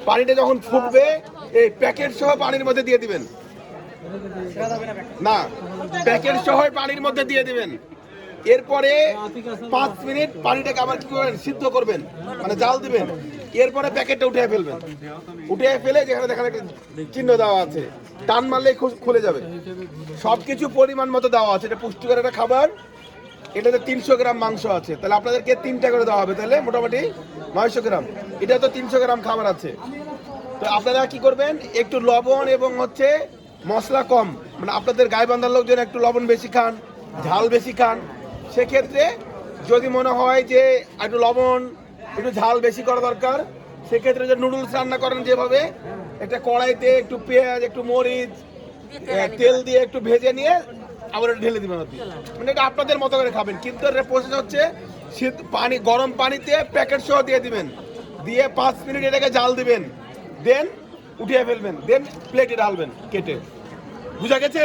পানিটা যখন ফুটবে এই প্যাকেট সহ পানির মধ্যে দিয়ে দিবেন। না, প্যাকেট সহ পানির মধ্যে দিয়ে দিবেন। এরপরে 5 মিনিট পানিটাকে আবার কি করবেন, সিদ্ধ করবেন, মানে জাল দিবেন। এরপরে প্যাকেটটা উঠে ফেলবেন। উঠে ফেলে যেখানে দেখেন একটা চিহ্ন দেওয়া আছে, টান মারলেই খুলে যাবে। সবকিছু পরিমাণ মতো দেওয়া আছে। এটা পুষ্টিকর একটা খাবার। এটাতে 300 গ্রাম মাংস আছে, তাহলে আপনাদেরকে 3টা করে দেওয়া হবে, তাহলে মোটামুটি 900 গ্রাম। এটা তো 300 গ্রাম খাবার আছে। তো আপনারা কি করবেন, একটু লবণ এবং হচ্ছে মশলা কম, মানে আপনাদের গাইবান্ধার লোকজন একটু লবণ বেশি খান, ঝাল বেশি খান, সেক্ষেত্রে যদি মনে হয় যে একটু লবণ একটু ঝাল বেশি করা দরকার, সেক্ষেত্রে যে নুডলস রান্না করেন যেভাবে, একটা কড়াইতে একটু পেঁয়াজ, একটু মরিচ, তেল দিয়ে একটু ভেজে নিয়ে আবার ঢেলে দিবেন আপনি, মানে এটা আপনাদের মতো করে খাবেন। কিন্তু এর প্রসেস হচ্ছে শীত পানি, গরম পানিতে প্যাকেট সহ দিয়ে দিবেন, দিয়ে 5 মিনিট এটাকে জাল দিবেন, দেন উঠিয়ে ফেলবেন, দেন প্লেটে ঢালবেন কেটে। বুঝা গেছে?